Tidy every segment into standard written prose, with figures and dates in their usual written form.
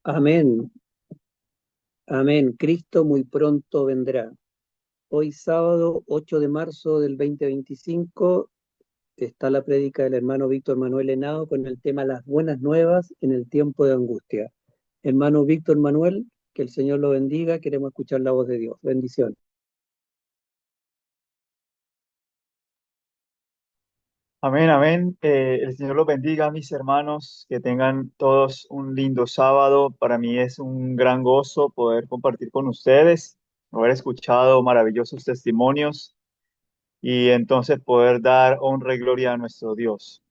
Amén, amén. Cristo muy pronto vendrá. Hoy sábado 8 de marzo del 2025 está la prédica del hermano Víctor Manuel Henao con el tema Las buenas nuevas en el tiempo de angustia. Hermano Víctor Manuel, que el Señor lo bendiga, queremos escuchar la voz de Dios. Bendiciones. Amén, amén. El Señor los bendiga, mis hermanos, que tengan todos un lindo sábado. Para mí es un gran gozo poder compartir con ustedes, haber escuchado maravillosos testimonios y entonces poder dar honra y gloria a nuestro Dios.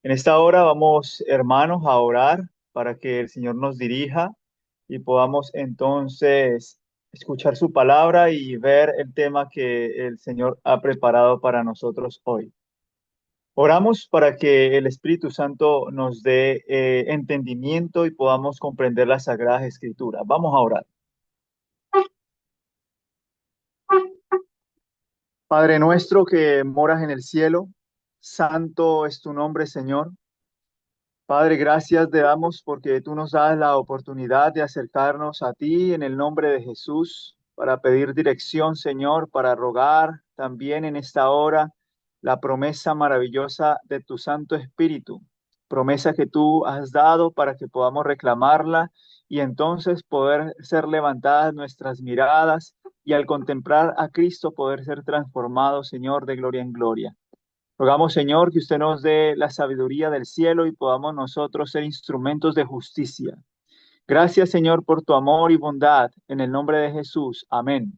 En esta hora vamos, hermanos, a orar para que el Señor nos dirija y podamos entonces escuchar su palabra y ver el tema que el Señor ha preparado para nosotros hoy. Oramos para que el Espíritu Santo nos dé entendimiento y podamos comprender las Sagradas Escrituras. Vamos a orar. Padre nuestro que moras en el cielo, santo es tu nombre, Señor. Padre, gracias te damos porque tú nos das la oportunidad de acercarnos a ti en el nombre de Jesús para pedir dirección, Señor, para rogar también en esta hora la promesa maravillosa de tu Santo Espíritu, promesa que tú has dado para que podamos reclamarla y entonces poder ser levantadas nuestras miradas y al contemplar a Cristo poder ser transformados, Señor, de gloria en gloria. Rogamos, Señor, que usted nos dé la sabiduría del cielo y podamos nosotros ser instrumentos de justicia. Gracias, Señor, por tu amor y bondad. En el nombre de Jesús. Amén.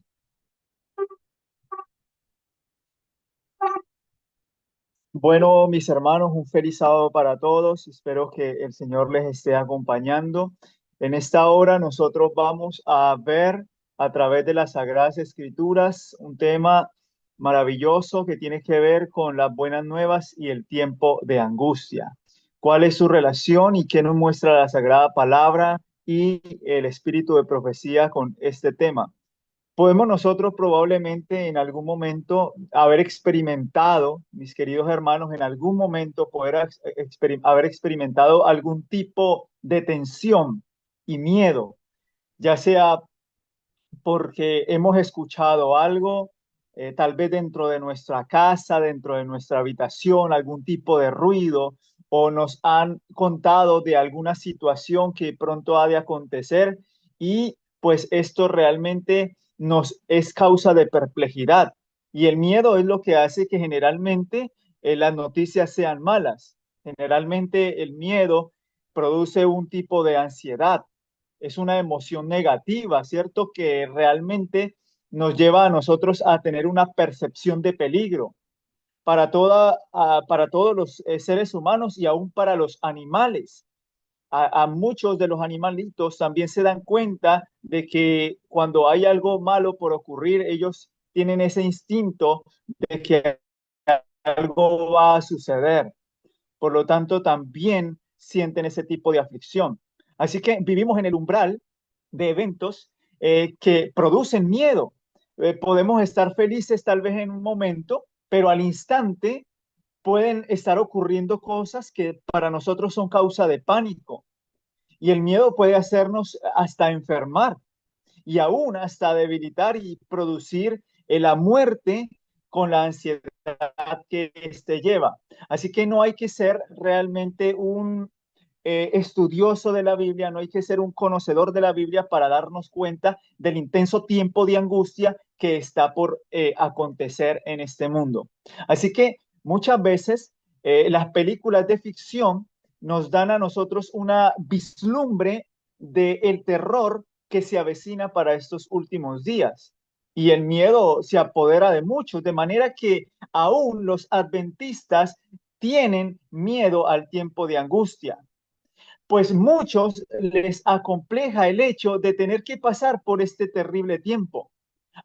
Bueno, mis hermanos, un feliz sábado para todos. Espero que el Señor les esté acompañando. En esta hora nosotros vamos a ver a través de las Sagradas Escrituras un tema maravilloso que tiene que ver con las buenas nuevas y el tiempo de angustia. ¿Cuál es su relación y qué nos muestra la Sagrada Palabra y el espíritu de profecía con este tema? Podemos nosotros probablemente en algún momento haber experimentado, mis queridos hermanos, en algún momento haber experimentado algún tipo de tensión y miedo, ya sea porque hemos escuchado algo, tal vez dentro de nuestra casa, dentro de nuestra habitación, algún tipo de ruido, o nos han contado de alguna situación que pronto ha de acontecer y pues esto realmente nos es causa de perplejidad. Y el miedo es lo que hace que generalmente las noticias sean malas. Generalmente el miedo produce un tipo de ansiedad, es una emoción negativa, ¿cierto? Que realmente nos lleva a nosotros a tener una percepción de peligro para todos los seres humanos y aún para los animales. A muchos de los animalitos también se dan cuenta de que cuando hay algo malo por ocurrir, ellos tienen ese instinto de que algo va a suceder. Por lo tanto, también sienten ese tipo de aflicción. Así que vivimos en el umbral de eventos que producen miedo. Podemos estar felices tal vez en un momento, pero al instante pueden estar ocurriendo cosas que para nosotros son causa de pánico. Y el miedo puede hacernos hasta enfermar y aún hasta debilitar y producir la muerte con la ansiedad que este lleva. Así que no hay que ser realmente un estudioso de la Biblia, no hay que ser un conocedor de la Biblia para darnos cuenta del intenso tiempo de angustia que está por acontecer en este mundo. Así que muchas veces las películas de ficción nos dan a nosotros una vislumbre del terror que se avecina para estos últimos días. Y el miedo se apodera de muchos, de manera que aún los adventistas tienen miedo al tiempo de angustia, pues muchos les acompleja el hecho de tener que pasar por este terrible tiempo.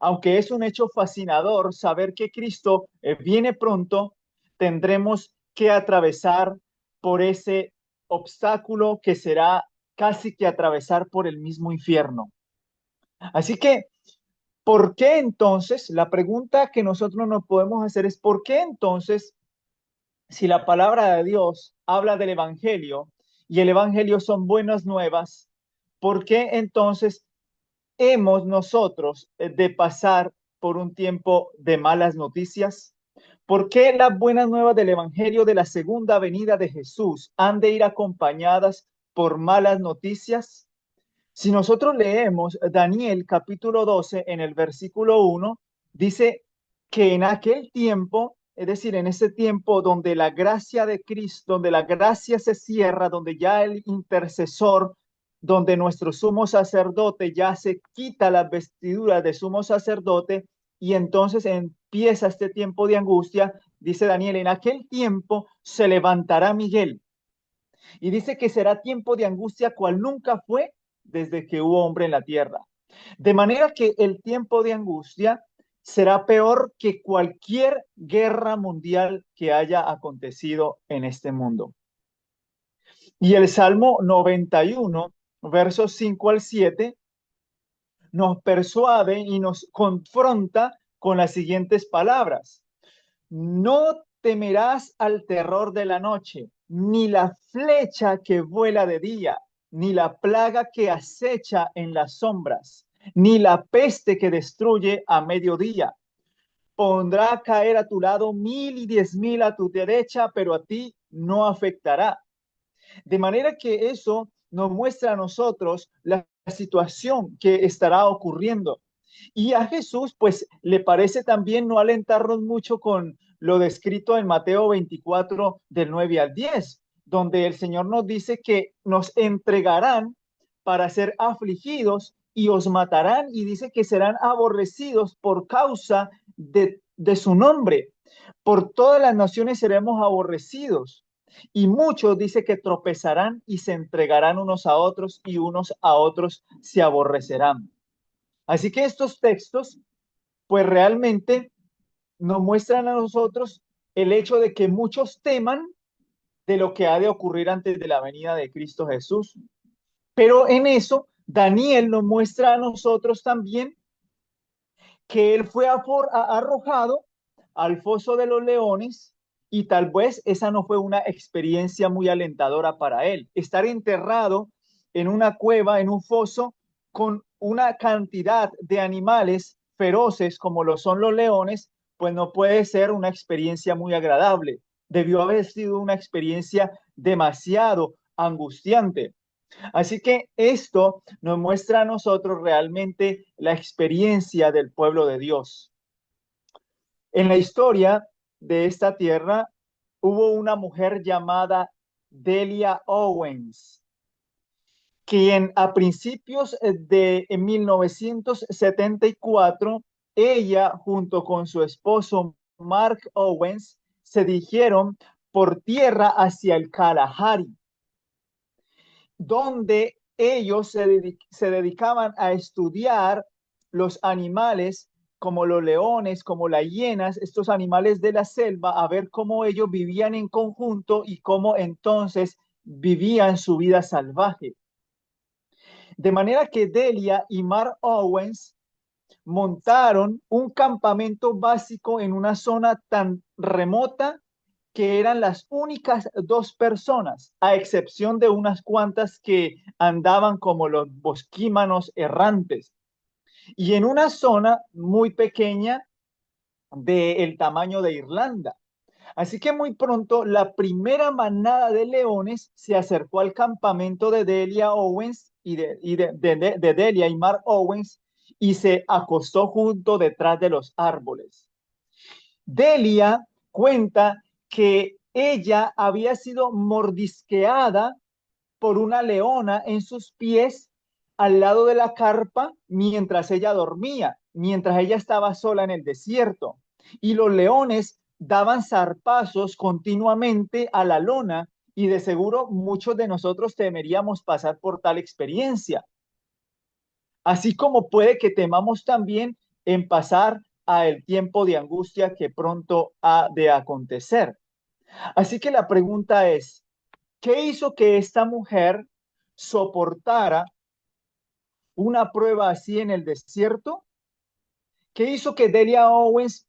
Aunque es un hecho fascinador saber que Cristo viene pronto, tendremos que atravesar por ese obstáculo que será casi que atravesar por el mismo infierno. Así que, ¿por qué entonces? La pregunta que nosotros nos podemos hacer es, ¿por qué entonces, si la palabra de Dios habla del Evangelio y el Evangelio son buenas nuevas, ¿por qué entonces hemos nosotros de pasar por un tiempo de malas noticias? ¿Por qué las buenas nuevas del Evangelio de la segunda venida de Jesús han de ir acompañadas por malas noticias? Si nosotros leemos Daniel capítulo 12 en el versículo 1, dice que en aquel tiempo, es decir, en ese tiempo donde la gracia de Cristo, donde la gracia se cierra, donde ya el intercesor, donde nuestro sumo sacerdote ya se quita las vestiduras de sumo sacerdote y entonces empieza este tiempo de angustia, dice Daniel, en aquel tiempo se levantará Miguel y dice que será tiempo de angustia cual nunca fue desde que hubo hombre en la tierra. De manera que el tiempo de angustia será peor que cualquier guerra mundial que haya acontecido en este mundo. Y el Salmo 91, versos 5 al 7, nos persuade y nos confronta con las siguientes palabras. No temerás al terror de la noche, ni la flecha que vuela de día, ni la plaga que acecha en las sombras, ni la peste que destruye a mediodía. Pondrá a caer a tu lado 1,000 y 10,000 a tu derecha, pero a ti no afectará. De manera que eso nos muestra a nosotros la situación que estará ocurriendo. Y a Jesús, pues, le parece también no alentarnos mucho con lo descrito en Mateo 24, del 9 al 10, donde el Señor nos dice que nos entregarán para ser afligidos y os matarán, y dice que serán aborrecidos por causa de su nombre. Por todas las naciones seremos aborrecidos. Y muchos dice que tropezarán y se entregarán unos a otros y unos a otros se aborrecerán. Así que estos textos, pues realmente nos muestran a nosotros el hecho de que muchos teman de lo que ha de ocurrir antes de la venida de Cristo Jesús. Pero en eso, Daniel nos muestra a nosotros también que él fue arrojado al foso de los leones y tal vez esa no fue una experiencia muy alentadora para él. Estar enterrado en una cueva, en un foso, con una cantidad de animales feroces como lo son los leones, pues no puede ser una experiencia muy agradable. Debió haber sido una experiencia demasiado angustiante. Así que esto nos muestra a nosotros realmente la experiencia del pueblo de Dios. En la historia de esta tierra hubo una mujer llamada Delia Owens, quien a principios de 1974, ella junto con su esposo Mark Owens se dirigieron por tierra hacia el Kalahari, donde ellos se dedicaban a estudiar los animales como los leones, como las hienas, estos animales de la selva, a ver cómo ellos vivían en conjunto y cómo entonces vivían su vida salvaje. De manera que Delia y Mark Owens montaron un campamento básico en una zona tan remota que eran las únicas dos personas, a excepción de unas cuantas que andaban como los bosquímanos errantes, y en una zona muy pequeña del tamaño de Irlanda. Así que muy pronto la primera manada de leones se acercó al campamento de Delia Owens de Delia y Mark Owens y se acostó junto detrás de los árboles. Delia cuenta que ella había sido mordisqueada por una leona en sus pies al lado de la carpa mientras ella dormía, mientras ella estaba sola en el desierto. Y los leones daban zarpazos continuamente a la lona y de seguro muchos de nosotros temeríamos pasar por tal experiencia. Así como puede que temamos también en pasar a el tiempo de angustia que pronto ha de acontecer. Así que la pregunta es, ¿qué hizo que esta mujer soportara una prueba así en el desierto? ¿Qué hizo que Delia Owens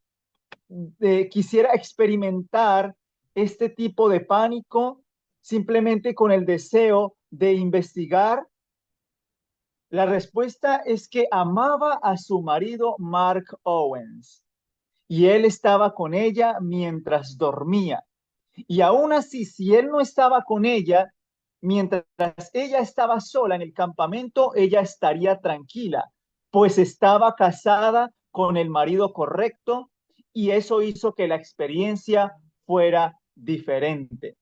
quisiera experimentar este tipo de pánico simplemente con el deseo de investigar La respuesta es que amaba a su marido Mark Owens y él estaba con ella mientras dormía. Y aún así, si él no estaba con ella, mientras ella estaba sola en el campamento, ella estaría tranquila, pues estaba casada con el marido correcto y eso hizo que la experiencia fuera diferente.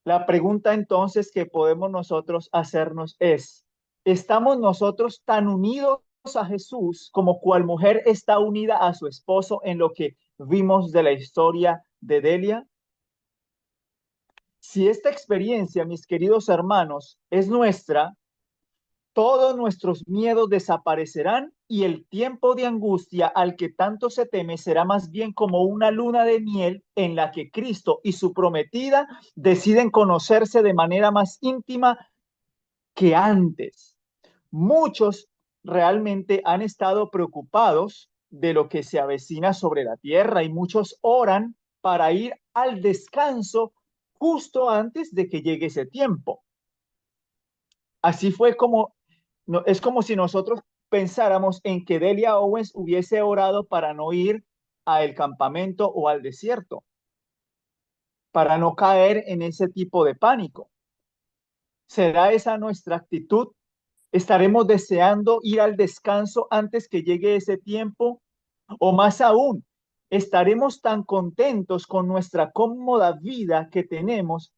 La pregunta entonces que podemos nosotros hacernos es, ¿estamos nosotros tan unidos a Jesús como cual mujer está unida a su esposo en lo que vimos de la historia de Delia? Si esta experiencia, mis queridos hermanos, es nuestra, todos nuestros miedos desaparecerán y el tiempo de angustia al que tanto se teme será más bien como una luna de miel en la que Cristo y su prometida deciden conocerse de manera más íntima que antes. Muchos realmente han estado preocupados de lo que se avecina sobre la tierra y muchos oran para ir al descanso justo antes de que llegue ese tiempo. Así fue como, no, es como si nosotros pensáramos en que Delia Owens hubiese orado para no ir al campamento o al desierto, para no caer en ese tipo de pánico. ¿Será esa nuestra actitud? ¿Estaremos deseando ir al descanso antes que llegue ese tiempo? O más aún, ¿estaremos tan contentos con nuestra cómoda vida que tenemos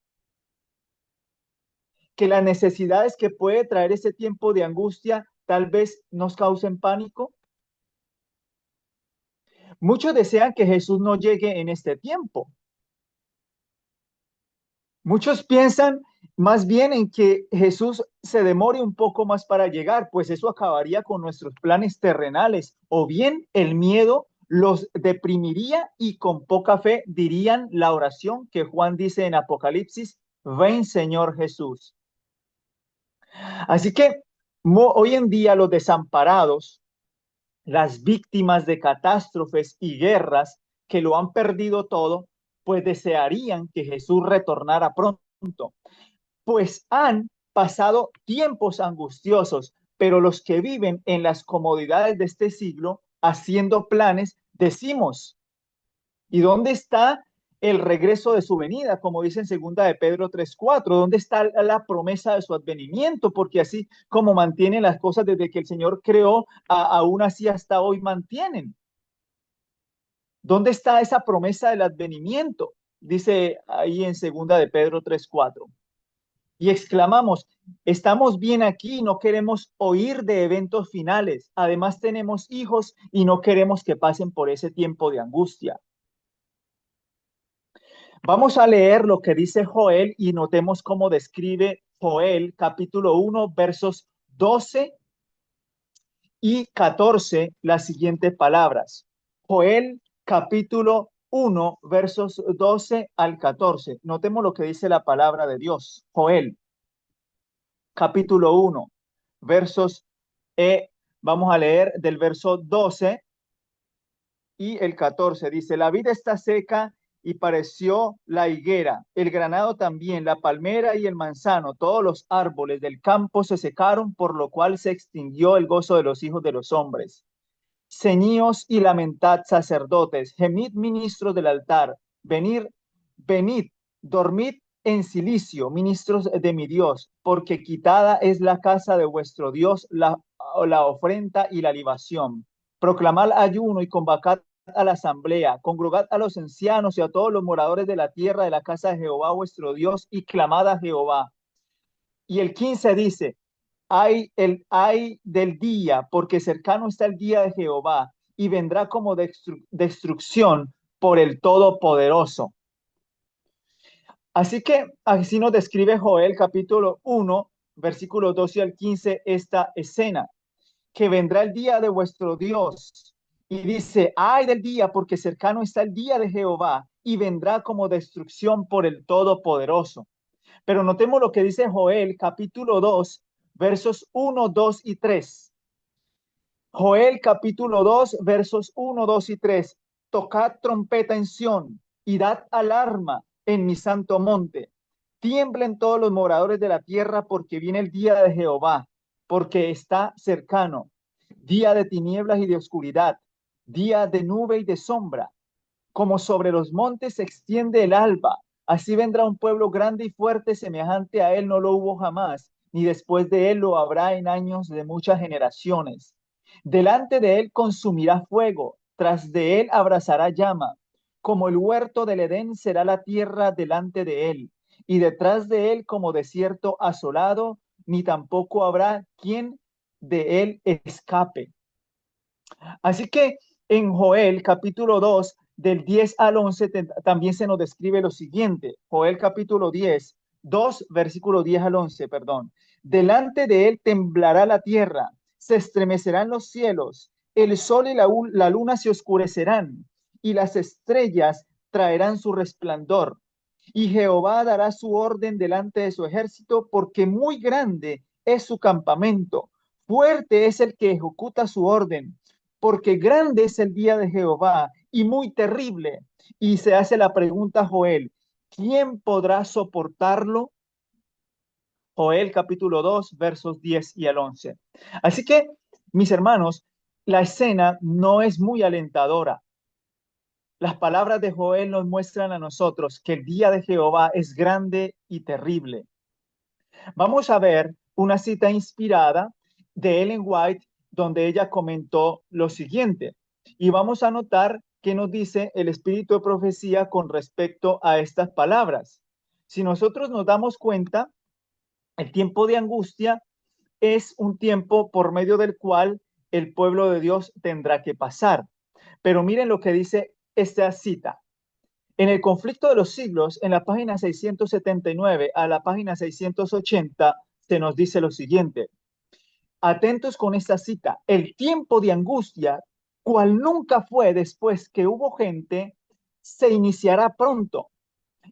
que las necesidades que puede traer ese tiempo de angustia tal vez nos causen pánico? Muchos desean que Jesús no llegue en este tiempo. Muchos piensan más bien en que Jesús se demore un poco más para llegar, pues eso acabaría con nuestros planes terrenales, o bien el miedo los deprimiría y con poca fe dirían la oración que Juan dice en Apocalipsis, ven Señor Jesús. Así que hoy en día los desamparados, las víctimas de catástrofes y guerras que lo han perdido todo, pues desearían que Jesús retornara pronto, pues han pasado tiempos angustiosos, pero los que viven en las comodidades de este siglo, haciendo planes, decimos, ¿y dónde está el regreso de su venida? Como dice en segunda de Pedro 3:4, ¿dónde está la promesa de su advenimiento? Porque así como mantienen las cosas desde que el Señor creó, aún así hasta hoy mantienen. ¿Dónde está esa promesa del advenimiento? Dice ahí en segunda de Pedro 3:4. Y exclamamos, estamos bien aquí, no queremos oír de eventos finales. Además tenemos hijos y no queremos que pasen por ese tiempo de angustia. Vamos a leer lo que dice Joel y notemos cómo describe Joel capítulo 1 versos 12 y 14 las siguientes palabras. Joel capítulo 1 versos 12 al 14. Notemos lo que dice la palabra de Dios. Joel capítulo 1 versos, vamos a leer del verso 12 y el 14. Dice, la vida está seca y pareció la higuera, el granado también, la palmera y el manzano, todos los árboles del campo se secaron, por lo cual se extinguió el gozo de los hijos de los hombres. Ceñíos y lamentad, sacerdotes, gemid ministros del altar, venid, dormid en silicio, ministros de mi Dios, porque quitada es la casa de vuestro Dios, la ofrenda y la libación. Proclamad ayuno y convocad a la asamblea, congregad a los ancianos y a todos los moradores de la tierra de la casa de Jehová vuestro Dios y clamad a Jehová. Y el 15 dice, ay del día, porque cercano está el día de Jehová y vendrá como destrucción por el Todopoderoso. Así que así nos describe Joel capítulo 1, versículos 12 al 15, esta escena, que vendrá el día de vuestro Dios. Y dice, ay del día, porque cercano está el día de Jehová y vendrá como destrucción por el Todopoderoso. Pero notemos lo que dice Joel capítulo 2, versos 1, 2 y 3. Joel capítulo 2, versos 1, 2 y 3. Tocad trompeta en Sión y dad alarma en mi santo monte. Tiemblen todos los moradores de la tierra porque viene el día de Jehová. porque está cercano. Día de tinieblas y de oscuridad, día de nube y de sombra. Como sobre los montes se extiende el alba, así vendrá un pueblo grande y fuerte, semejante a él no lo hubo jamás, ni después de él lo habrá en años de muchas generaciones. Delante de él consumirá fuego, tras de él abrazará llama. Como el huerto del Edén será la tierra delante de él, y detrás de él como desierto asolado, ni tampoco habrá quien de él escape. Así que en Joel capítulo 2, del 10 al 11, también se nos describe lo siguiente. Joel capítulo 10, 2, versículo 10 al 11, perdón. Delante de él temblará la tierra, se estremecerán los cielos, el sol y la luna se oscurecerán, y las estrellas traerán su resplandor. Y Jehová dará su orden delante de su ejército, porque muy grande es su campamento. Fuerte es el que ejecuta su orden, porque grande es el día de Jehová y muy terrible. Y se hace la pregunta a Joel, ¿quién podrá soportarlo? Joel capítulo 2, versos 10 y al 11. Así que, mis hermanos, la escena no es muy alentadora. Las palabras de Joel nos muestran a nosotros que el día de Jehová es grande y terrible. Vamos a ver una cita inspirada de Ellen White donde ella comentó lo siguiente y vamos a notar qué nos dice el espíritu de profecía con respecto a estas palabras. Si nosotros nos damos cuenta, el tiempo de angustia es un tiempo por medio del cual el pueblo de Dios tendrá que pasar. Pero miren lo que dice esta cita. En el conflicto de los siglos, en la página 679 a la página 680, se nos dice lo siguiente. Atentos con esta cita. El tiempo de angustia, cual nunca fue después que hubo gente, se iniciará pronto.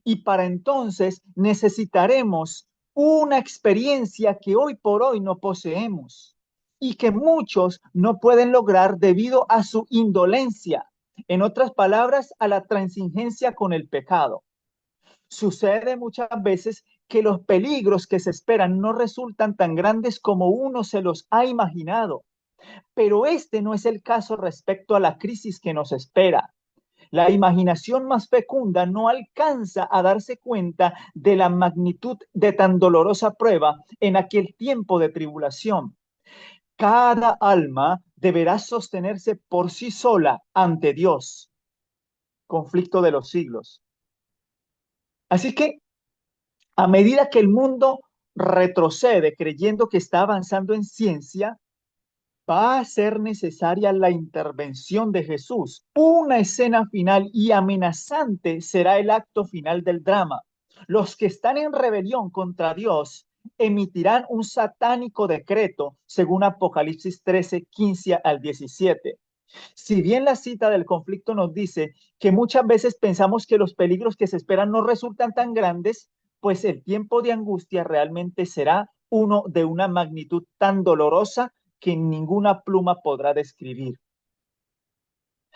Y para entonces necesitaremos una experiencia que hoy por hoy no poseemos y que muchos no pueden lograr debido a su indolencia. En otras palabras, a la transigencia con el pecado. Sucede muchas veces que los peligros que se esperan no resultan tan grandes como uno se los ha imaginado, pero este no es el caso respecto a la crisis que nos espera. La imaginación más fecunda no alcanza a darse cuenta de la magnitud de tan dolorosa prueba en aquel tiempo de tribulación. Cada alma deberá sostenerse por sí sola ante Dios. Conflicto de los siglos. Así que a medida que el mundo retrocede creyendo que está avanzando en ciencia, va a ser necesaria la intervención de Jesús. Una escena final y amenazante será el acto final del drama. Los que están en rebelión contra Dios emitirán un satánico decreto, según Apocalipsis 13, 15 al 17. Si bien la cita del conflicto nos dice que muchas veces pensamos que los peligros que se esperan no resultan tan grandes, pues el tiempo de angustia realmente será uno de una magnitud tan dolorosa que ninguna pluma podrá describir.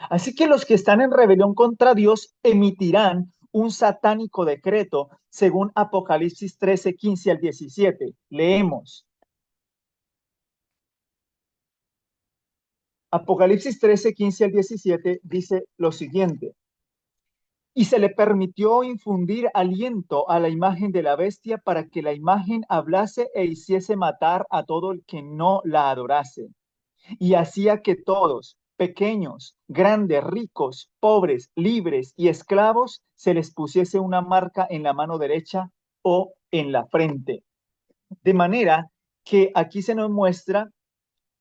Así que los que están en rebelión contra Dios emitirán un satánico decreto, según Apocalipsis 13, 15 al 17. Leemos. Apocalipsis 13, 15 al 17 dice lo siguiente. Y se le permitió infundir aliento a la imagen de la bestia para que la imagen hablase e hiciese matar a todo el que no la adorase. Y hacía que todos, pequeños, grandes, ricos, pobres, libres y esclavos, se les pusiese una marca en la mano derecha o en la frente. De manera que aquí se nos muestra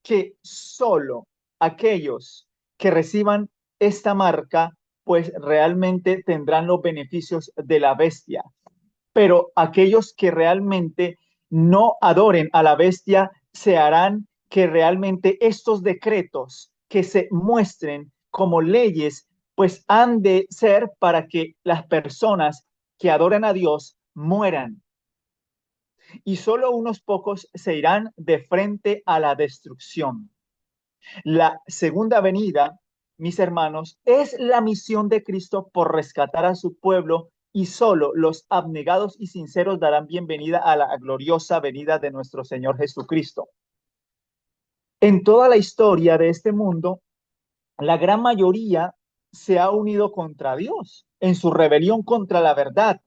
que solo aquellos que reciban esta marca, pues realmente tendrán los beneficios de la bestia. Pero aquellos que realmente no adoren a la bestia, se harán que realmente estos decretos que se muestren como leyes, pues han de ser para que las personas que adoren a Dios mueran. Y solo unos pocos se irán de frente a la destrucción. La segunda venida, mis hermanos, es la misión de Cristo por rescatar a su pueblo y solo los abnegados y sinceros darán bienvenida a la gloriosa venida de nuestro Señor Jesucristo. En toda la historia de este mundo, la gran mayoría se ha unido contra Dios en su rebelión contra la verdad,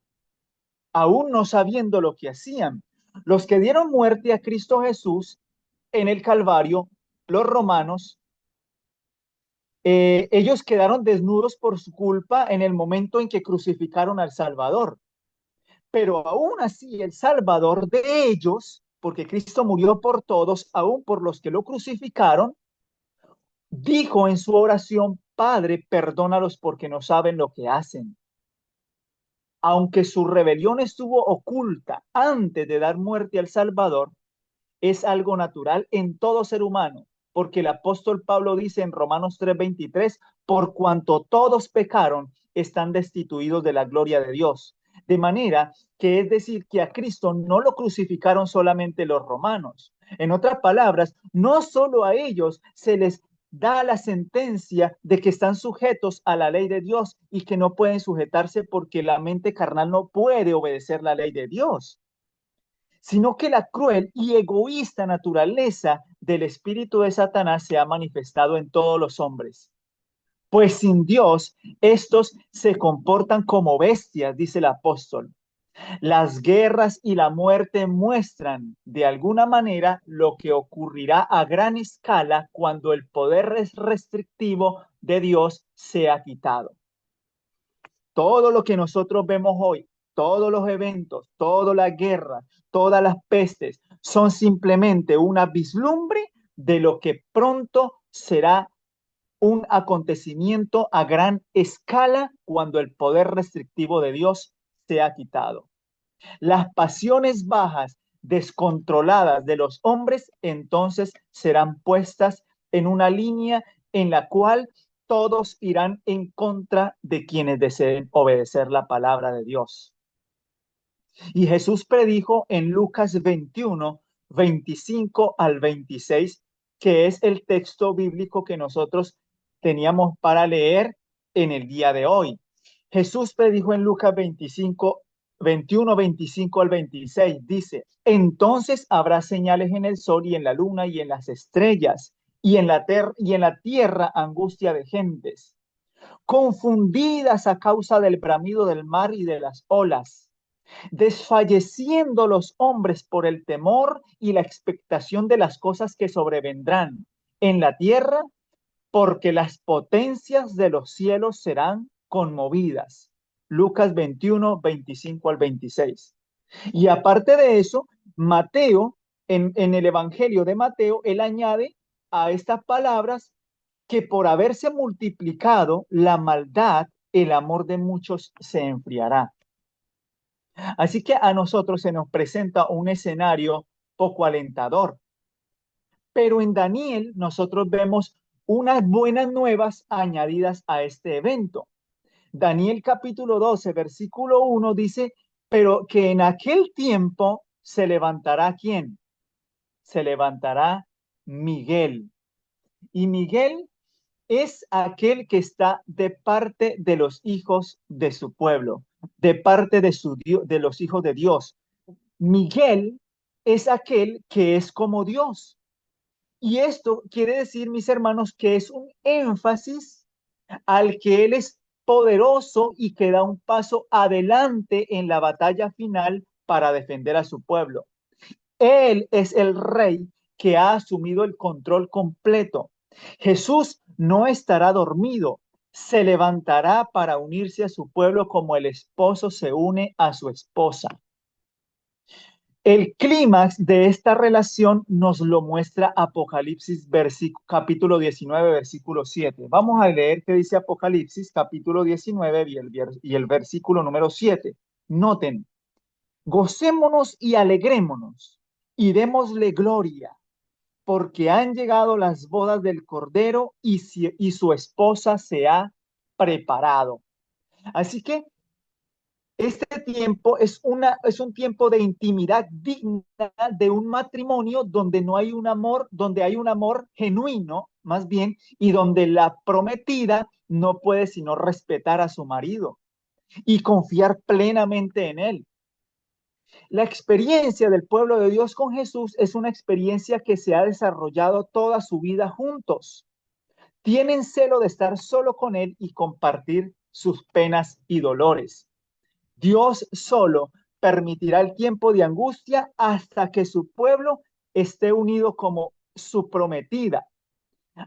aún no sabiendo lo que hacían. Los que dieron muerte a Cristo Jesús en el Calvario, los romanos, ellos quedaron desnudos por su culpa en el momento en que crucificaron al Salvador. Pero aún así el Salvador de ellos, porque Cristo murió por todos, aún por los que lo crucificaron, dijo en su oración: Padre, perdónalos porque no saben lo que hacen. Aunque su rebelión estuvo oculta antes de dar muerte al Salvador, es algo natural en todo ser humano, porque el apóstol Pablo dice en Romanos 3:23, por cuanto todos pecaron, están destituidos de la gloria de Dios. De manera que es decir que a Cristo no lo crucificaron solamente los romanos. En otras palabras, no solo a ellos se les da la sentencia de que están sujetos a la ley de Dios y que no pueden sujetarse porque la mente carnal no puede obedecer la ley de Dios, sino que la cruel y egoísta naturaleza del espíritu de Satanás se ha manifestado en todos los hombres. Pues sin Dios, estos se comportan como bestias, dice el apóstol. Las guerras y la muerte muestran de alguna manera lo que ocurrirá a gran escala cuando el poder restrictivo de Dios sea quitado. Todo lo que nosotros vemos hoy, todos los eventos, todas las guerras, todas las pestes, son simplemente una vislumbre de lo que pronto será un acontecimiento a gran escala cuando el poder restrictivo de Dios sea quitado. Las pasiones bajas, descontroladas de los hombres, entonces serán puestas en una línea en la cual todos irán en contra de quienes deseen obedecer la palabra de Dios. Y Jesús predijo en Lucas 21, 25 al 26, que es el texto bíblico que nosotros teníamos para leer en el día de hoy. Jesús predijo en Lucas 25, 21, 25 al 26, dice: entonces habrá señales en el sol y en la luna y en las estrellas, y en la tierra angustia de gentes, confundidas a causa del bramido del mar y de las olas, desfalleciendo los hombres por el temor y la expectación de las cosas que sobrevendrán en la tierra, porque las potencias de los cielos serán conmovidas. Lucas 21, 25 al 26. Y aparte de eso, Mateo, en el Evangelio de Mateo, él añade a estas palabras que por haberse multiplicado la maldad, el amor de muchos se enfriará. Así que a nosotros se nos presenta un escenario poco alentador. Pero en Daniel nosotros vemos unas buenas nuevas añadidas a este evento. Daniel capítulo 12, versículo 1 dice: pero que en aquel tiempo se levantará ¿quién? Se levantará Miguel. Y Miguel es aquel que está de parte de los hijos de su pueblo, de parte de los hijos de Dios. Miguel es aquel que es como Dios. Y esto quiere decir, mis hermanos, que es un énfasis al que Él es poderoso y que da un paso adelante en la batalla final para defender a su pueblo. Él es el rey que ha asumido el control completo. Jesús no estará dormido, se levantará para unirse a su pueblo como el esposo se une a su esposa. El clímax de esta relación nos lo muestra Apocalipsis capítulo 19, versículo 7. Vamos a leer qué dice Apocalipsis capítulo 19 y el versículo número 7. Noten: gocémonos y alegrémonos y démosle gloria, porque han llegado las bodas del Cordero y su esposa se ha preparado. Así que este tiempo es un tiempo de intimidad digna de un matrimonio donde no hay un amor, donde hay un amor genuino, más bien, y donde la prometida no puede sino respetar a su marido y confiar plenamente en él. La experiencia del pueblo de Dios con Jesús es una experiencia que se ha desarrollado toda su vida juntos. Tienen celo de estar solo con Él y compartir sus penas y dolores. Dios solo permitirá el tiempo de angustia hasta que su pueblo esté unido como su prometida,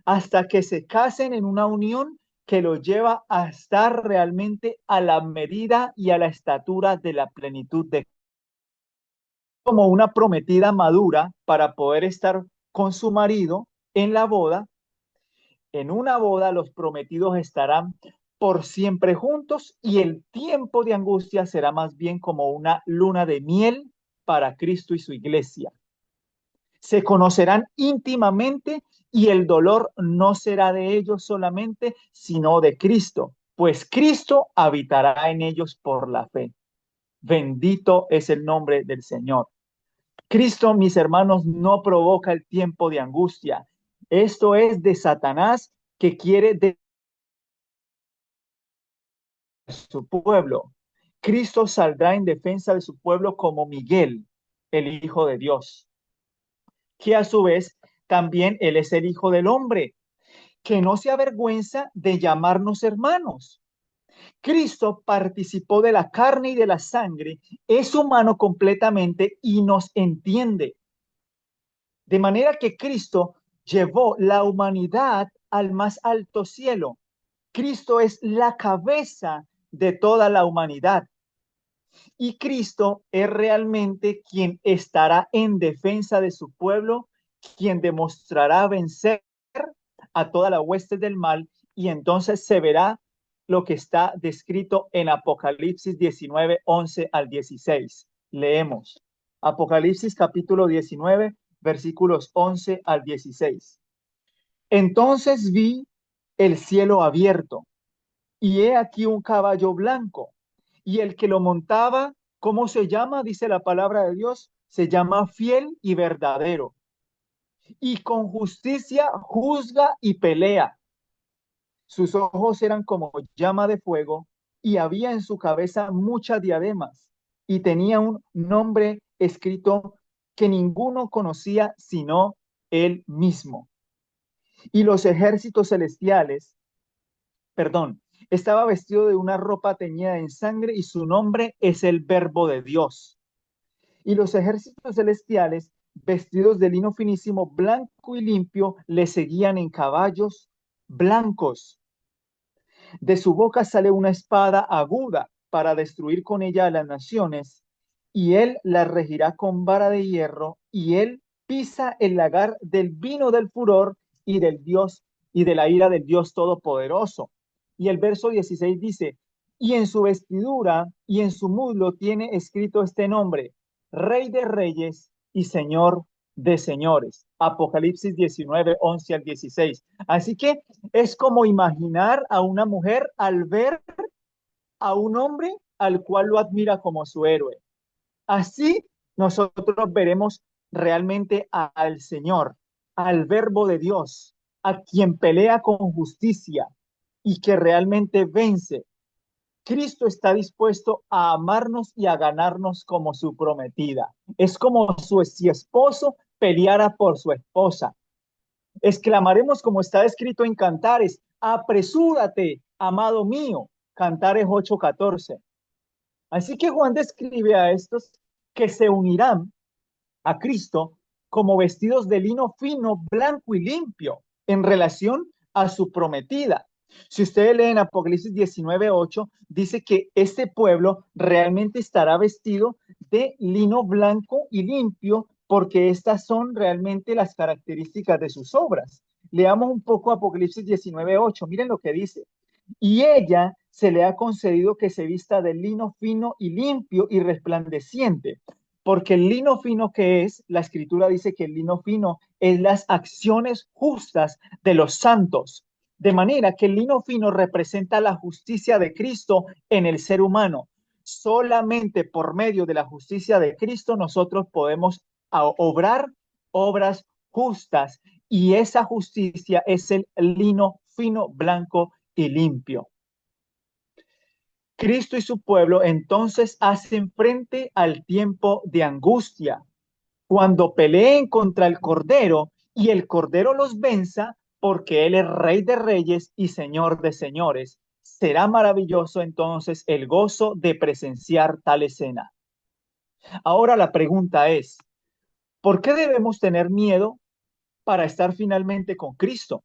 hasta que se casen en una unión que lo lleva a estar realmente a la medida y a la estatura de la plenitud de como una prometida madura para poder estar con su marido en la boda. En una boda los prometidos estarán por siempre juntos y el tiempo de angustia será más bien como una luna de miel para Cristo y su iglesia. Se conocerán íntimamente y el dolor no será de ellos solamente, sino de Cristo, pues Cristo habitará en ellos por la fe. Bendito es el nombre del Señor. Cristo, mis hermanos, no provoca el tiempo de angustia. Esto es de Satanás que quiere de su pueblo. Cristo saldrá en defensa de su pueblo como Miguel, el Hijo de Dios, que a su vez también Él es el Hijo del Hombre, que no se avergüenza de llamarnos hermanos. Cristo participó de la carne y de la sangre, es humano completamente y nos entiende. De manera que Cristo llevó la humanidad al más alto cielo. Cristo es la cabeza de toda la humanidad. Y Cristo es realmente quien estará en defensa de su pueblo, quien demostrará vencer a toda la hueste del mal, y entonces se verá lo que está descrito en Apocalipsis 19, 11 al 16. Leemos. Apocalipsis capítulo 19, versículos 11 al 16. Entonces vi el cielo abierto, y he aquí un caballo blanco, y el que lo montaba, ¿cómo se llama? Dice la palabra de Dios, se llama fiel y verdadero, y con justicia juzga y pelea. Sus ojos eran como llama de fuego, y había en su cabeza muchas diademas, y tenía un nombre escrito que ninguno conocía sino él mismo. Y los ejércitos celestiales, perdón, estaba vestido de una ropa teñida en sangre y su nombre es el Verbo de Dios. Y los ejércitos celestiales, vestidos de lino finísimo, blanco y limpio, le seguían en caballos blancos. De su boca sale una espada aguda para destruir con ella a las naciones, y él la regirá con vara de hierro, y él pisa el lagar del vino del furor y del Dios y de la ira del Dios Todopoderoso. Y el verso 16 dice, y en su vestidura y en su muslo tiene escrito este nombre, Rey de Reyes y Señor de Señores. Apocalipsis 19, 11 al 16. Así que es como imaginar a una mujer al ver a un hombre al cual lo admira como su héroe. Así nosotros veremos realmente al Señor, al Verbo de Dios, a quien pelea con justicia y que realmente vence. Cristo está dispuesto a amarnos y a ganarnos como su prometida. Es como si esposo peleara por su esposa. Exclamaremos como está escrito en Cantares, apresúrate, amado mío. Cantares 8:14. Así que Juan describe a estos que se unirán a Cristo como vestidos de lino fino, blanco y limpio en relación a su prometida. Si ustedes leen Apocalipsis 19:8, dice que este pueblo realmente estará vestido de lino blanco y limpio porque estas son realmente las características de sus obras. Leamos un poco Apocalipsis 19:8. Miren lo que dice. Y ella se le ha concedido que se vista de lino fino y limpio y resplandeciente, porque el lino fino que es, la escritura dice que el lino fino es las acciones justas de los santos, de manera que el lino fino representa la justicia de Cristo en el ser humano. Solamente por medio de la justicia de Cristo nosotros podemos obrar obras justas y esa justicia es el lino fino, blanco y limpio. Cristo y su pueblo entonces hacen frente al tiempo de angustia, cuando peleen contra el Cordero y el Cordero los venza, porque Él es Rey de Reyes y Señor de Señores. Será maravilloso entonces el gozo de presenciar tal escena. Ahora la pregunta es, ¿por qué debemos tener miedo para estar finalmente con Cristo?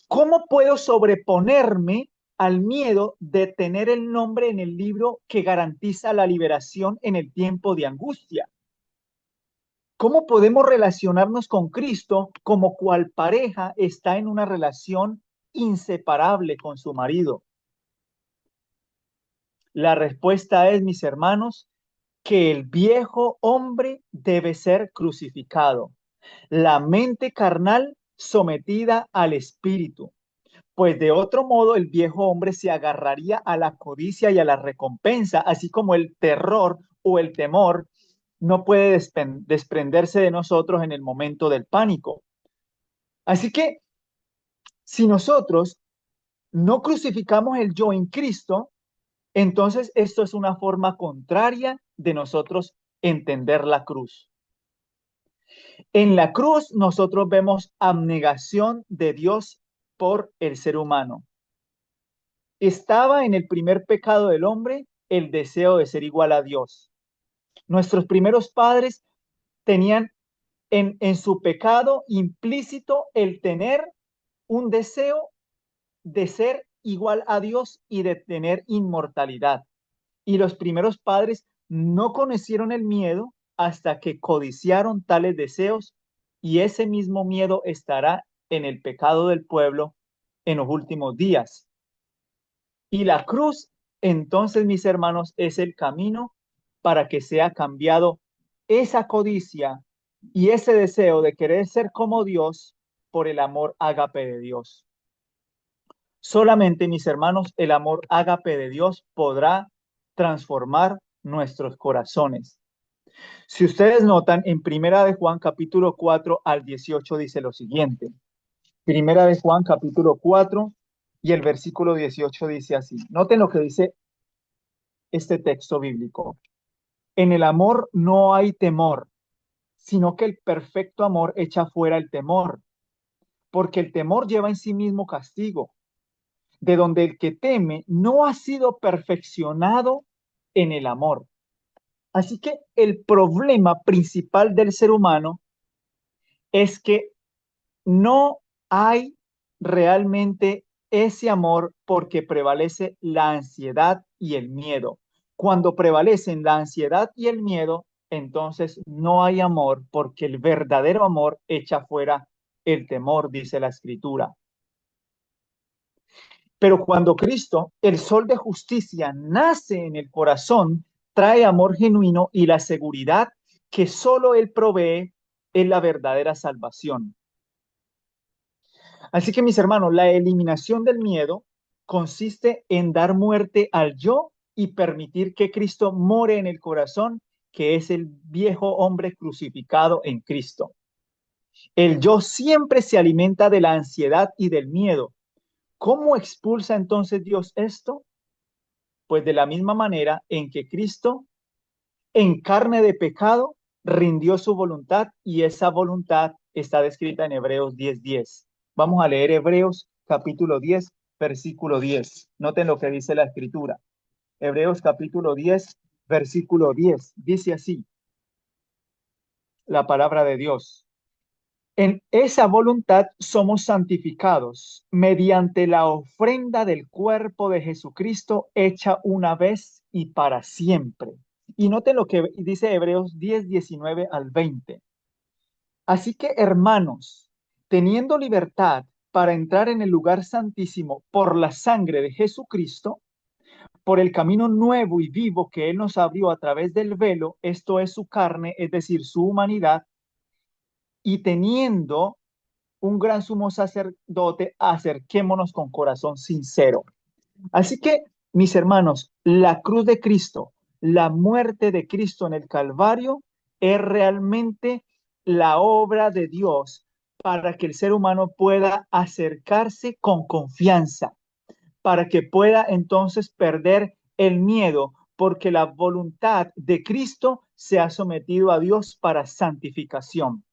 ¿Cómo puedo sobreponerme al miedo de tener el nombre en el libro que garantiza la liberación en el tiempo de angustia? ¿Cómo podemos relacionarnos con Cristo como cual pareja está en una relación inseparable con su marido? La respuesta es, mis hermanos, que el viejo hombre debe ser crucificado, la mente carnal sometida al espíritu, pues de otro modo el viejo hombre se agarraría a la codicia y a la recompensa, así como el terror o el temor no puede desprenderse de nosotros en el momento del pánico. Así que si nosotros no crucificamos el yo en Cristo, entonces esto es una forma contraria de nosotros entender la cruz. En la cruz nosotros vemos abnegación de Dios por el ser humano. Estaba en el primer pecado del hombre el deseo de ser igual a Dios. Nuestros primeros padres tenían en su pecado implícito el tener un deseo de ser igual a Dios y de tener inmortalidad. Y los primeros padres no conocieron el miedo hasta que codiciaron tales deseos, y ese mismo miedo estará en el pecado del pueblo en los últimos días. Y la cruz, entonces, mis hermanos, es el camino para que sea cambiado esa codicia y ese deseo de querer ser como Dios por el amor ágape de Dios. Solamente, mis hermanos, el amor ágape de Dios podrá transformar nuestros corazones. Si ustedes notan, en Primera de Juan capítulo 4 al 18 dice lo siguiente. Primera de Juan capítulo 4 y el versículo 18 dice así. Noten lo que dice este texto bíblico. En el amor no hay temor, sino que el perfecto amor echa fuera el temor, porque el temor lleva en sí mismo castigo, de donde el que teme no ha sido perfeccionado en el amor. Así que el problema principal del ser humano es que no hay realmente ese amor porque prevalece la ansiedad y el miedo. Cuando prevalecen la ansiedad y el miedo, entonces no hay amor porque el verdadero amor echa fuera el temor, dice la escritura. Pero cuando Cristo, el sol de justicia, nace en el corazón, trae amor genuino y la seguridad que solo Él provee en la verdadera salvación. Así que, mis hermanos, la eliminación del miedo consiste en dar muerte al yo y permitir que Cristo more en el corazón, que es el viejo hombre crucificado en Cristo. El yo siempre se alimenta de la ansiedad y del miedo. ¿Cómo expulsa entonces Dios esto? Pues de la misma manera en que Cristo, en carne de pecado, rindió su voluntad y esa voluntad está descrita en Hebreos 10:10. Vamos a leer Hebreos capítulo 10, versículo 10. Noten lo que dice la escritura. Hebreos capítulo 10, versículo 10. Dice así la palabra de Dios. En esa voluntad somos santificados mediante la ofrenda del cuerpo de Jesucristo hecha una vez y para siempre. Y noten lo que dice Hebreos 10, 19 al 20. Así que, hermanos, teniendo libertad para entrar en el lugar santísimo por la sangre de Jesucristo, por el camino nuevo y vivo que Él nos abrió a través del velo, esto es su carne, es decir, su humanidad, y teniendo un gran sumo sacerdote, acerquémonos con corazón sincero. Así que, mis hermanos, la cruz de Cristo, la muerte de Cristo en el Calvario, es realmente la obra de Dios para que el ser humano pueda acercarse con confianza, para que pueda entonces perder el miedo, porque la voluntad de Cristo se ha sometido a Dios para santificación.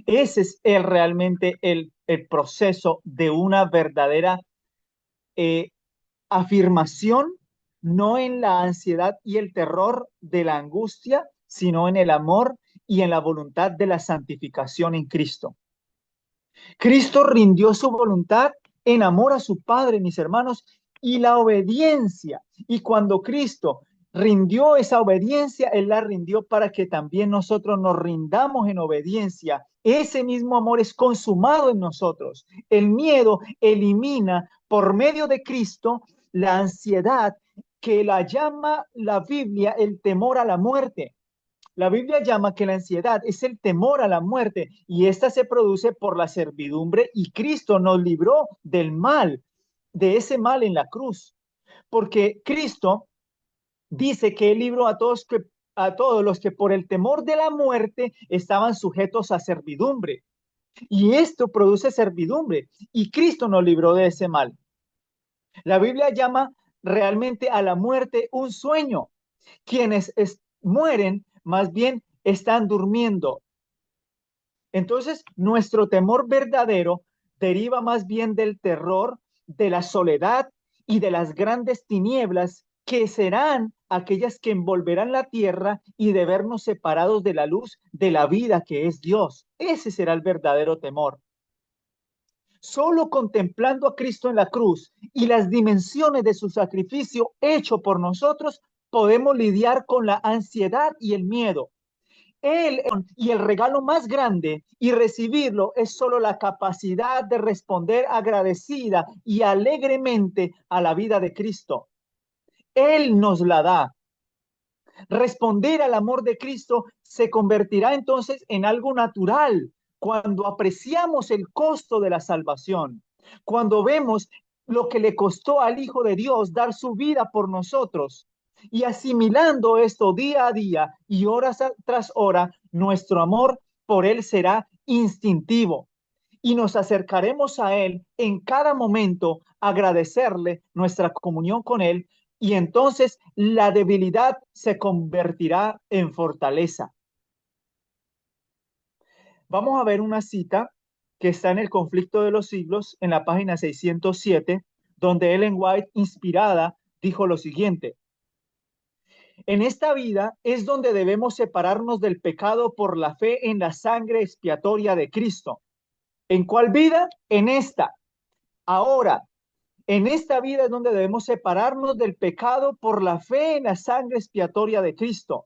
Ese es realmente el proceso de una verdadera eh, afirmación, no en la ansiedad y el terror de la angustia, sino en el amor y en la voluntad de la santificación en Cristo. Cristo rindió su voluntad en amor a su Padre, mis hermanos, y la obediencia. Y cuando Cristo rindió esa obediencia, Él la rindió para que también nosotros nos rindamos en obediencia. Ese mismo amor es consumado en nosotros. El miedo elimina por medio de Cristo la ansiedad que la llama la Biblia el temor a la muerte. La Biblia llama que la ansiedad es el temor a la muerte y esta se produce por la servidumbre y Cristo nos libró del mal, de ese mal en la cruz, porque Cristo dice que él libró a todos los que por el temor de la muerte estaban sujetos a servidumbre y esto produce servidumbre y Cristo nos libró de ese mal. La Biblia llama realmente a la muerte un sueño. Quienes mueren más bien están durmiendo. Entonces, nuestro temor verdadero deriva más bien del terror, de la soledad y de las grandes tinieblas que serán aquellas que envolverán la tierra y de vernos separados de la luz de la vida que es Dios. Ese será el verdadero temor. Solo contemplando a Cristo en la cruz y las dimensiones de su sacrificio hecho por nosotros, podemos lidiar con la ansiedad y el miedo. Él y el regalo más grande y recibirlo es solo la capacidad de responder agradecida y alegremente a la vida de Cristo. Él nos la da. Responder al amor de Cristo se convertirá entonces en algo natural cuando apreciamos el costo de la salvación, cuando vemos lo que le costó al Hijo de Dios dar su vida por nosotros y asimilando esto día a día y hora tras hora, nuestro amor por Él será instintivo y nos acercaremos a Él en cada momento, agradecerle nuestra comunión con Él y entonces la debilidad se convertirá en fortaleza. Vamos a ver una cita que está en el Conflicto de los Siglos, en la página 607, donde Ellen White, inspirada, dijo lo siguiente: en esta vida es donde debemos separarnos del pecado por la fe en la sangre expiatoria de Cristo. ¿En cuál vida? En esta. Ahora, en esta vida es donde debemos separarnos del pecado por la fe en la sangre expiatoria de Cristo.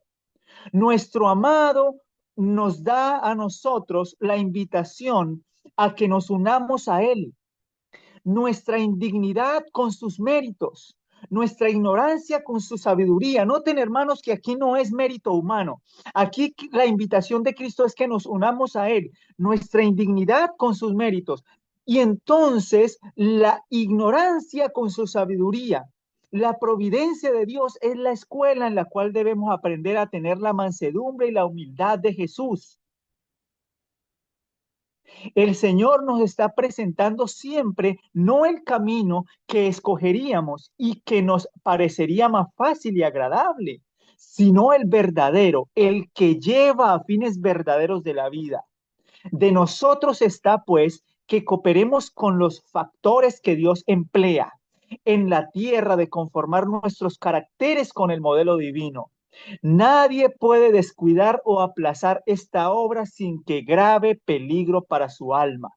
Nuestro amado nos da a nosotros la invitación a que nos unamos a Él. Nuestra indignidad con sus méritos, nuestra ignorancia con su sabiduría. Noten, hermanos, que aquí no es mérito humano. Aquí la invitación de Cristo es que nos unamos a Él. Nuestra indignidad con sus méritos. Y entonces la ignorancia con su sabiduría. La providencia de Dios es la escuela en la cual debemos aprender a tener la mansedumbre y la humildad de Jesús. El Señor nos está presentando siempre no el camino que escogeríamos y que nos parecería más fácil y agradable, sino el verdadero, el que lleva a fines verdaderos de la vida. De nosotros está, pues, que cooperemos con los factores que Dios emplea en la tierra de conformar nuestros caracteres con el modelo divino. Nadie puede descuidar o aplazar esta obra sin que grave peligro para su alma.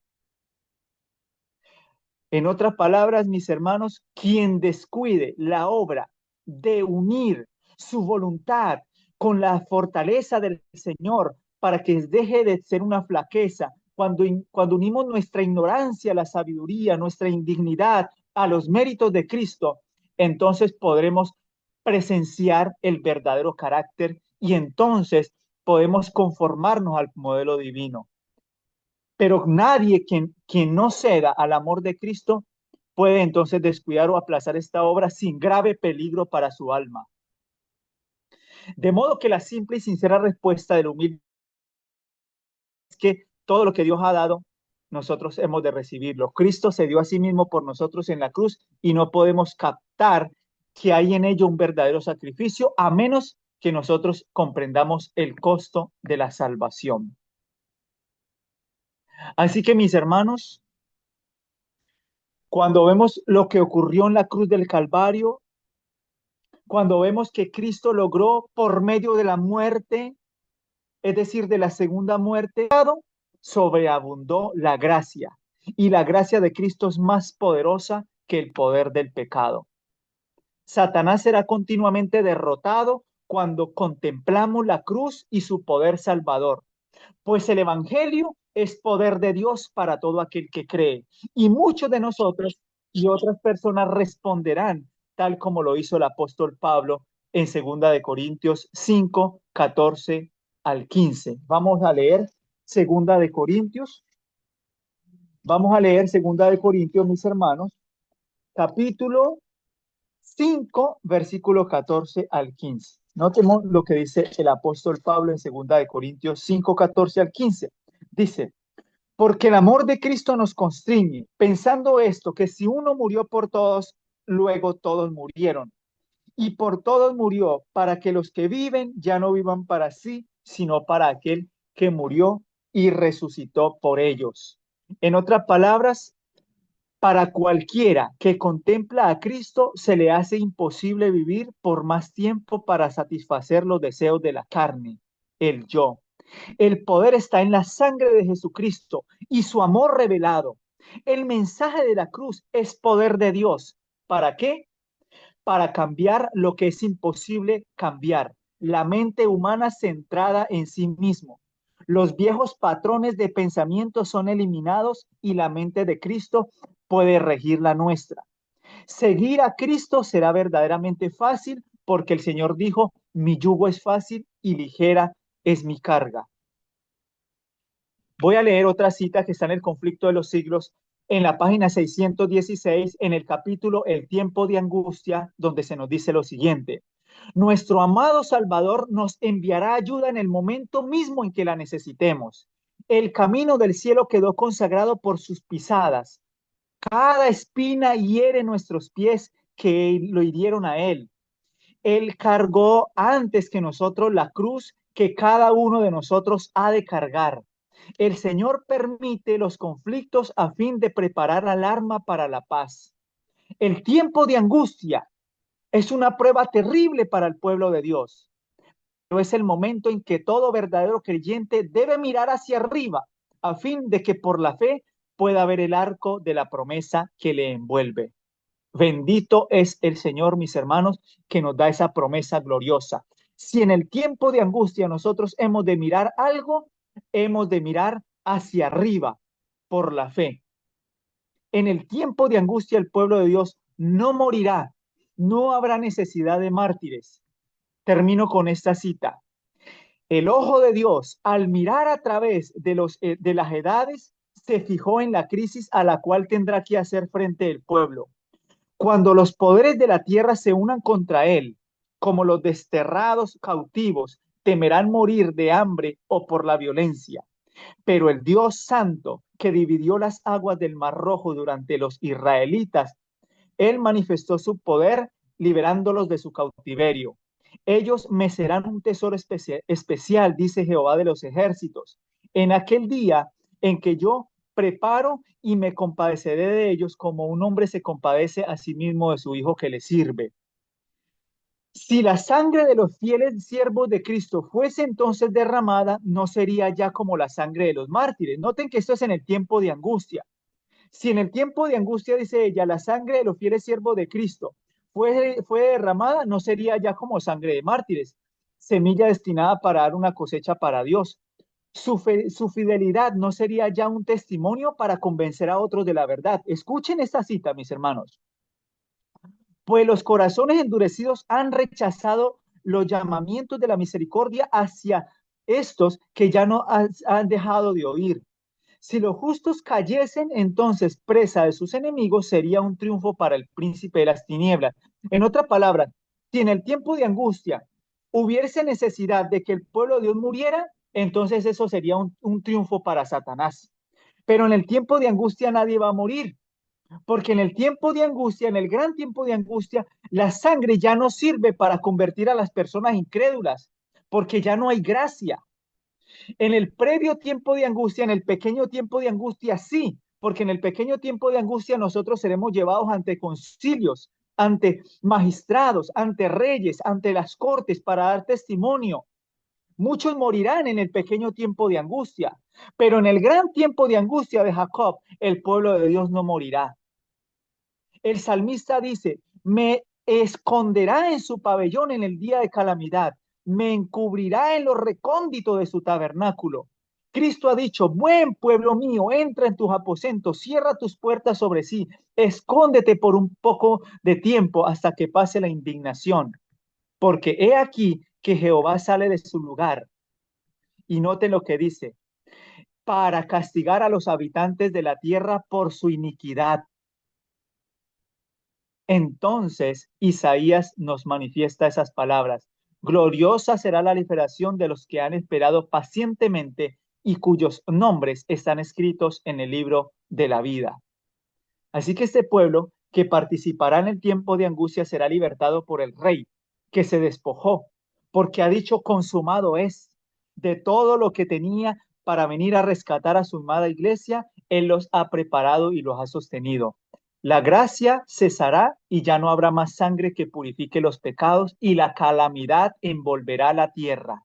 En otras palabras, mis hermanos, quien descuide la obra de unir su voluntad con la fortaleza del Señor para que deje de ser una flaqueza, cuando unimos nuestra ignorancia a la sabiduría, nuestra indignidad a los méritos de Cristo, entonces podremos presenciar el verdadero carácter y entonces podemos conformarnos al modelo divino. Pero nadie quien no ceda al amor de Cristo puede entonces descuidar o aplazar esta obra sin grave peligro para su alma. De modo que la simple y sincera respuesta del humilde es que todo lo que Dios ha dado nosotros hemos de recibirlo. Cristo se dio a sí mismo por nosotros en la cruz y no podemos captar que hay en ello un verdadero sacrificio a menos que nosotros comprendamos el costo de la salvación. Así que mis hermanos, cuando vemos lo que ocurrió en la cruz del Calvario, cuando vemos que Cristo logró por medio de la muerte, es decir, de la segunda muerte, sobreabundó la gracia. Y la gracia de Cristo es más poderosa que el poder del pecado. Satanás será continuamente derrotado cuando contemplamos la cruz y su poder salvador, pues el Evangelio es poder de Dios para todo aquel que cree. Y muchos de nosotros y otras personas responderán, tal como lo hizo el apóstol Pablo en 2 Corintios 5, 14 al 15. Vamos a leer 2 Corintios, mis hermanos, capítulo 5, versículo 14 al 15. Notemos lo que dice el apóstol Pablo en 2 Corintios 5, 14 al 15. Dice: porque el amor de Cristo nos constriñe, pensando esto, que si uno murió por todos, luego todos murieron. Y por todos murió, para que los que viven ya no vivan para sí, sino para aquel que murió y resucitó por ellos. En otras palabras, para cualquiera que contempla a Cristo, se le hace imposible vivir por más tiempo para satisfacer los deseos de la carne, el yo. El poder está en la sangre de Jesucristo y su amor revelado. El mensaje de la cruz es poder de Dios. ¿Para qué? Para cambiar lo que es imposible cambiar, la mente humana centrada en sí mismo. Los viejos patrones de pensamiento son eliminados y la mente de Cristo puede regir la nuestra. Seguir a Cristo será verdaderamente fácil porque el Señor dijo: mi yugo es fácil y ligera es mi carga. Voy a leer otra cita que está en el Conflicto de los Siglos, en la página 616, en el capítulo El tiempo de angustia, donde se nos dice lo siguiente: nuestro amado Salvador nos enviará ayuda en el momento mismo en que la necesitemos. El camino del cielo quedó consagrado por sus pisadas. Cada espina hiere nuestros pies que lo hirieron a él. Él cargó antes que nosotros la cruz que cada uno de nosotros ha de cargar. El Señor permite los conflictos a fin de preparar al alma para la paz. El tiempo de angustia es una prueba terrible para el pueblo de Dios, pero es el momento en que todo verdadero creyente debe mirar hacia arriba a fin de que por la fe pueda ver el arco de la promesa que le envuelve. Bendito es el Señor, mis hermanos, que nos da esa promesa gloriosa. Si en el tiempo de angustia nosotros hemos de mirar algo, hemos de mirar hacia arriba por la fe. En el tiempo de angustia el pueblo de Dios no morirá, no habrá necesidad de mártires. Termino con esta cita. El ojo de Dios, al mirar a través de las edades, se fijó en la crisis a la cual tendrá que hacer frente el pueblo. Cuando los poderes de la tierra se unan contra él, como los desterrados cautivos, temerán morir de hambre o por la violencia. Pero el Dios Santo, que dividió las aguas del Mar Rojo durante los israelitas, él manifestó su poder liberándolos de su cautiverio. Ellos me serán un tesoro especial, dice Jehová de los ejércitos, en aquel día en que yo preparo y me compadeceré de ellos como un hombre se compadece a sí mismo de su hijo que le sirve. Si la sangre de los fieles siervos de Cristo fuese entonces derramada, no sería ya como la sangre de los mártires. Noten que esto es en el tiempo de angustia. Si en el tiempo de angustia, dice ella, la sangre de los fieles siervos de Cristo fue derramada, no sería ya como sangre de mártires, semilla destinada para dar una cosecha para Dios. Su fidelidad no sería ya un testimonio para convencer a otros de la verdad. Escuchen esta cita, mis hermanos. Pues los corazones endurecidos han rechazado los llamamientos de la misericordia hacia estos que ya no han dejado de oír. Si los justos cayesen, entonces presa de sus enemigos sería un triunfo para el príncipe de las tinieblas. En otras palabras, si en el tiempo de angustia hubiese necesidad de que el pueblo de Dios muriera, entonces eso sería un triunfo para Satanás. Pero en el tiempo de angustia nadie va a morir, porque en el tiempo de angustia, en el gran tiempo de angustia, la sangre ya no sirve para convertir a las personas incrédulas, porque ya no hay gracia. En el previo tiempo de angustia, en el pequeño tiempo de angustia, sí, porque en el pequeño tiempo de angustia nosotros seremos llevados ante concilios, ante magistrados, ante reyes, ante las cortes para dar testimonio. Muchos morirán en el pequeño tiempo de angustia, pero en el gran tiempo de angustia de Jacob, el pueblo de Dios no morirá. El salmista dice, me esconderá en su pabellón en el día de calamidad, me encubrirá en lo recóndito de su tabernáculo. Cristo ha dicho, buen pueblo mío, entra en tus aposentos, cierra tus puertas sobre sí, escóndete por un poco de tiempo hasta que pase la indignación, porque he aquí que Jehová sale de su lugar. Y noten lo que dice, para castigar a los habitantes de la tierra por su iniquidad. Entonces Isaías nos manifiesta esas palabras. Gloriosa será la liberación de los que han esperado pacientemente y cuyos nombres están escritos en el libro de la vida. Así que este pueblo que participará en el tiempo de angustia será libertado por el rey, que se despojó, porque ha dicho consumado es de todo lo que tenía para venir a rescatar a su amada iglesia, él los ha preparado y los ha sostenido. La gracia cesará y ya no habrá más sangre que purifique los pecados y la calamidad envolverá la tierra.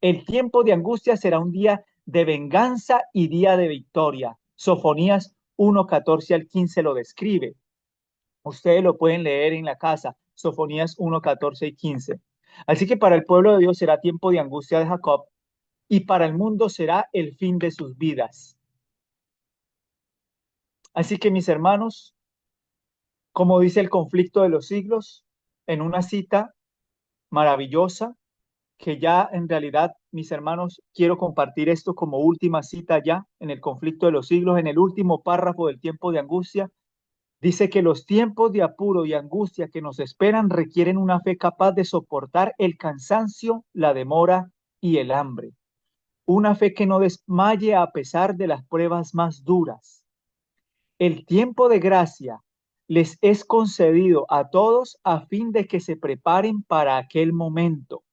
El tiempo de angustia será un día de venganza y día de victoria. Sofonías 1:14 al 15 lo describe. Ustedes lo pueden leer en la casa, Sofonías 1:14 y 15. Así que para el pueblo de Dios será tiempo de angustia de Jacob y para el mundo será el fin de sus vidas. Así que mis hermanos, como dice el conflicto de los siglos, en una cita maravillosa, que ya en realidad, mis hermanos, quiero compartir esto como última cita ya en el conflicto de los siglos, en el último párrafo del tiempo de angustia, dice que los tiempos de apuro y angustia que nos esperan requieren una fe capaz de soportar el cansancio, la demora y el hambre. Una fe que no desmaye a pesar de las pruebas más duras. El tiempo de gracia les es concedido a todos a fin de que se preparen para aquel momento.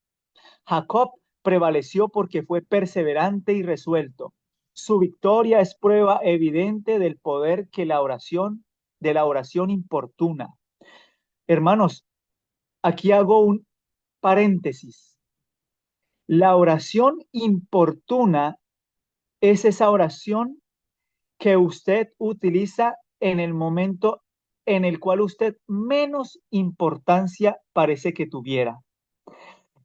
Jacob prevaleció porque fue perseverante y resuelto. Su victoria es prueba evidente del poder que de la oración importuna. Hermanos, aquí hago un paréntesis. La oración importuna es esa oración que usted utiliza en el momento en el cual usted menos importancia parece que tuviera.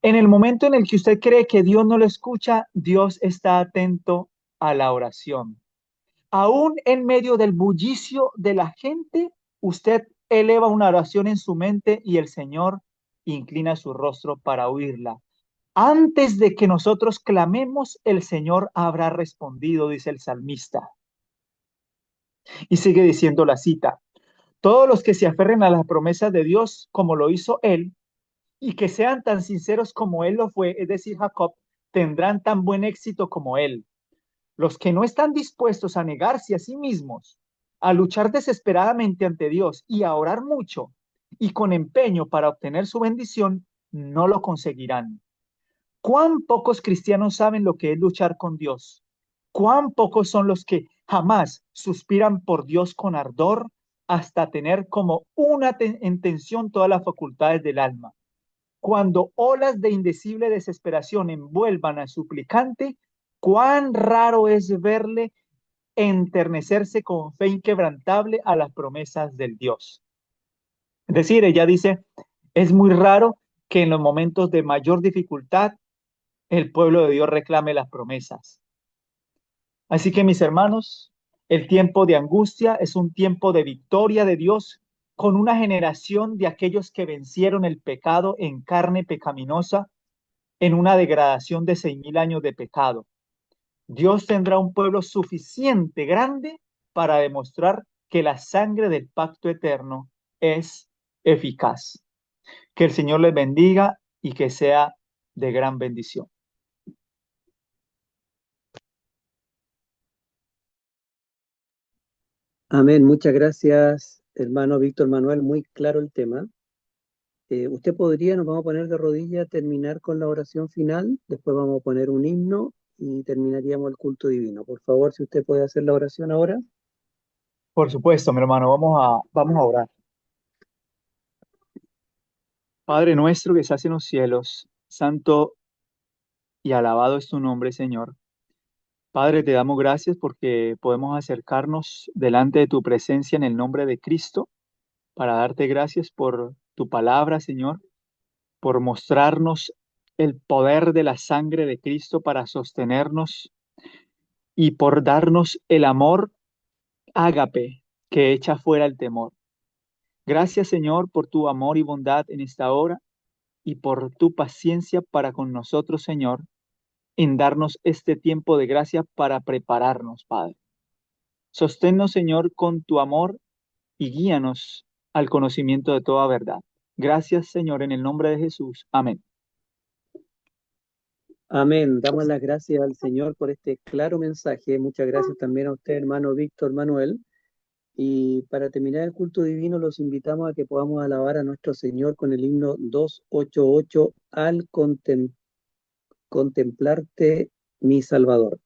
En el momento en el que usted cree que Dios no lo escucha, Dios está atento a la oración. Aún en medio del bullicio de la gente, usted eleva una oración en su mente y el Señor inclina su rostro para oírla. Antes de que nosotros clamemos, el Señor habrá respondido, dice el salmista. Y sigue diciendo la cita. Todos los que se aferren a las promesas de Dios, como lo hizo Él, y que sean tan sinceros como Él lo fue, es decir, Jacob, tendrán tan buen éxito como Él. Los que no están dispuestos a negarse a sí mismos, a luchar desesperadamente ante Dios y a orar mucho y con empeño para obtener su bendición, no lo conseguirán. ¿Cuán pocos cristianos saben lo que es luchar con Dios? ¿Cuán pocos son los que jamás suspiran por Dios con ardor hasta tener como una intención todas las facultades del alma? Cuando olas de indecible desesperación envuelvan al suplicante, cuán raro es verle enternecerse con fe inquebrantable a las promesas del Dios. Es decir, ella dice, es muy raro que en los momentos de mayor dificultad el pueblo de Dios reclame las promesas. Así que mis hermanos, el tiempo de angustia es un tiempo de victoria de Dios con una generación de aquellos que vencieron el pecado en carne pecaminosa en una degradación de 6.000 años de pecado. Dios tendrá un pueblo suficiente grande para demostrar que la sangre del pacto eterno es eficaz. Que el Señor les bendiga y que sea de gran bendición. Amén. Muchas gracias, hermano Víctor Manuel. Muy claro el tema. Usted podría, nos vamos a poner de rodillas, terminar con la oración final. Después vamos a poner un himno y terminaríamos el culto divino. Por favor, si usted puede hacer la oración ahora. Por supuesto, mi hermano, vamos a orar. Padre nuestro que estás en los cielos, santo y alabado es tu nombre, Señor. Padre, te damos gracias porque podemos acercarnos delante de tu presencia en el nombre de Cristo para darte gracias por tu palabra, Señor, por mostrarnos el poder de la sangre de Cristo para sostenernos y por darnos el amor ágape que echa fuera el temor. Gracias, Señor, por tu amor y bondad en esta hora y por tu paciencia para con nosotros, Señor, en darnos este tiempo de gracia para prepararnos, Padre. Sosténnos, Señor, con tu amor y guíanos al conocimiento de toda verdad. Gracias, Señor, en el nombre de Jesús. Amén. Amén. Damos las gracias al Señor por este claro mensaje. Muchas gracias también a usted, hermano Víctor Manuel. Y para terminar el culto divino, los invitamos a que podamos alabar a nuestro Señor con el himno 288 al contemplarte, mi Salvador.